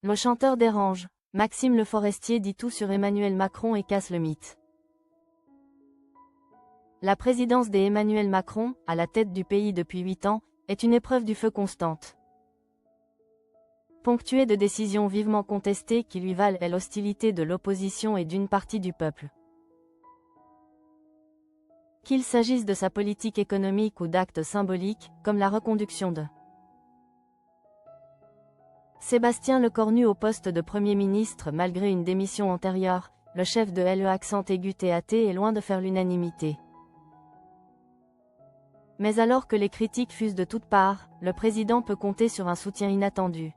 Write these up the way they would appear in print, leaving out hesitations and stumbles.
Le chanteur dérange. Maxime Le Forestier dit tout sur Emmanuel Macron et casse le mythe. La présidence d'Emmanuel Macron, à la tête du pays depuis 8 ans, est une épreuve du feu constante. Ponctuée de décisions vivement contestées qui lui valent l'hostilité de l'opposition et d'une partie du peuple. Qu'il s'agisse de sa politique économique ou d'actes symboliques, comme la reconduction de Sébastien Lecornu au poste de Premier ministre malgré une démission antérieure, le chef de l'E-TAT est loin de faire l'unanimité. Mais alors que les critiques fusent de toutes parts, le président peut compter sur un soutien inattendu.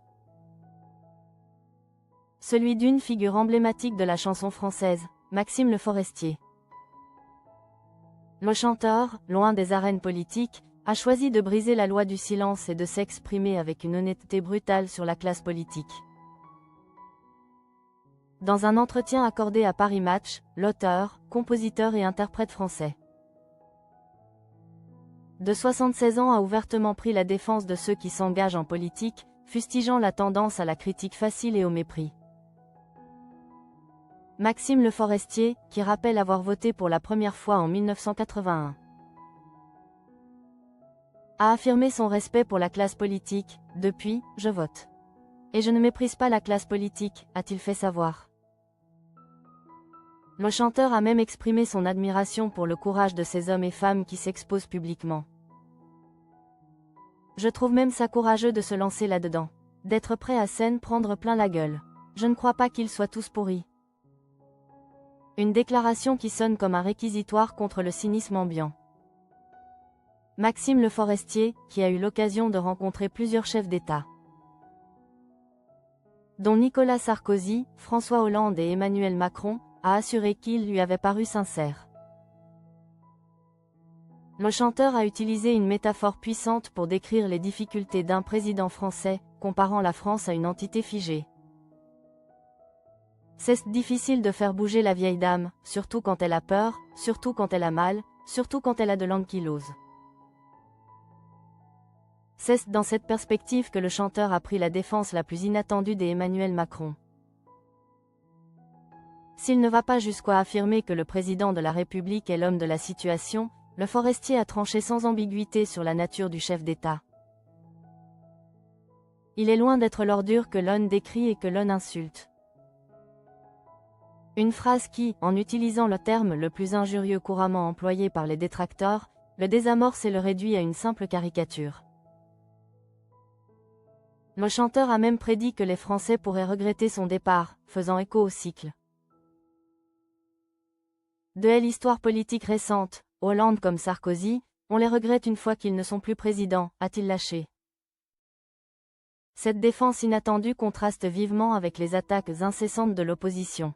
Celui d'une figure emblématique de la chanson française, Maxime Le Forestier. Le chanteur, loin des arènes politiques, a choisi de briser la loi du silence et de s'exprimer avec une honnêteté brutale sur la classe politique. Dans un entretien accordé à Paris Match, l'auteur, compositeur et interprète français de 76 ans a ouvertement pris la défense de ceux qui s'engagent en politique, fustigeant la tendance à la critique facile et au mépris. Maxime Le Forestier, qui rappelle avoir voté pour la première fois en 1981, a affirmé son respect pour la classe politique. Depuis, je vote. Et je ne méprise pas la classe politique, a-t-il fait savoir. Le chanteur a même exprimé son admiration pour le courage de ces hommes et femmes qui s'exposent publiquement. Je trouve même ça courageux de se lancer là-dedans. D'être prêt à scène prendre plein la gueule. Je ne crois pas qu'ils soient tous pourris. Une déclaration qui sonne comme un réquisitoire contre le cynisme ambiant. Maxime Le Forestier, qui a eu l'occasion de rencontrer plusieurs chefs d'État, dont Nicolas Sarkozy, François Hollande et Emmanuel Macron, a assuré qu'il lui avait paru sincère. Le chanteur a utilisé une métaphore puissante pour décrire les difficultés d'un président français, comparant la France à une entité figée. C'est difficile de faire bouger la vieille dame, surtout quand elle a peur, surtout quand elle a mal, surtout quand elle a de l'ankylose. C'est dans cette perspective que le chanteur a pris la défense la plus inattendue d'Emmanuel Macron. S'il ne va pas jusqu'à affirmer que le président de la République est l'homme de la situation, Le Forestier a tranché sans ambiguïté sur la nature du chef d'État. Il est loin d'être l'ordure que l'on décrit et que l'on insulte. Une phrase qui, en utilisant le terme le plus injurieux couramment employé par les détracteurs, le désamorce et le réduit à une simple caricature. Le chanteur a même prédit que les Français pourraient regretter son départ, faisant écho au cycle de l'histoire politique récente. Hollande comme Sarkozy, on les regrette une fois qu'ils ne sont plus présidents, a-t-il lâché. Cette défense inattendue contraste vivement avec les attaques incessantes de l'opposition.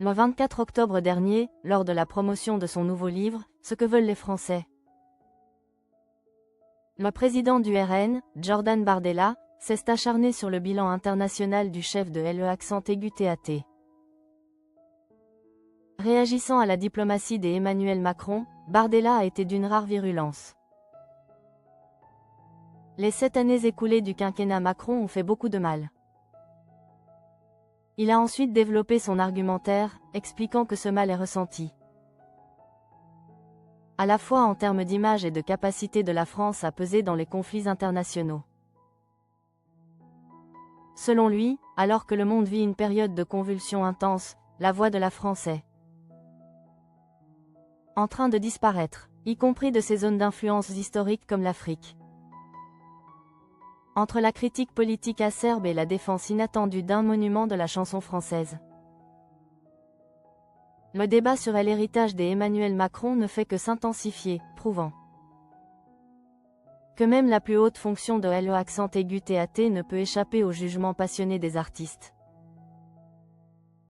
Le 24 octobre dernier, lors de la promotion de son nouveau livre, Ce que veulent les Français, le président du RN, Jordan Bardella, s'est acharné sur le bilan international du chef de l'E-TAT. Réagissant à la diplomatie d'Emmanuel Macron, Bardella a été d'une rare virulence. Les 7 années écoulées du quinquennat Macron ont fait beaucoup de mal. Il a ensuite développé son argumentaire, expliquant que ce mal est ressenti à la fois en termes d'image et de capacité de la France à peser dans les conflits internationaux. Selon lui, alors que le monde vit une période de convulsions intenses, la voix de la France est en train de disparaître, y compris de ces zones d'influence historiques comme l'Afrique. Entre la critique politique acerbe et la défense inattendue d'un monument de la chanson française, le débat sur l'héritage d'Emmanuel Macron ne fait que s'intensifier, prouvant que même la plus haute fonction de l'E-TAT ne peut échapper au jugement passionné des artistes.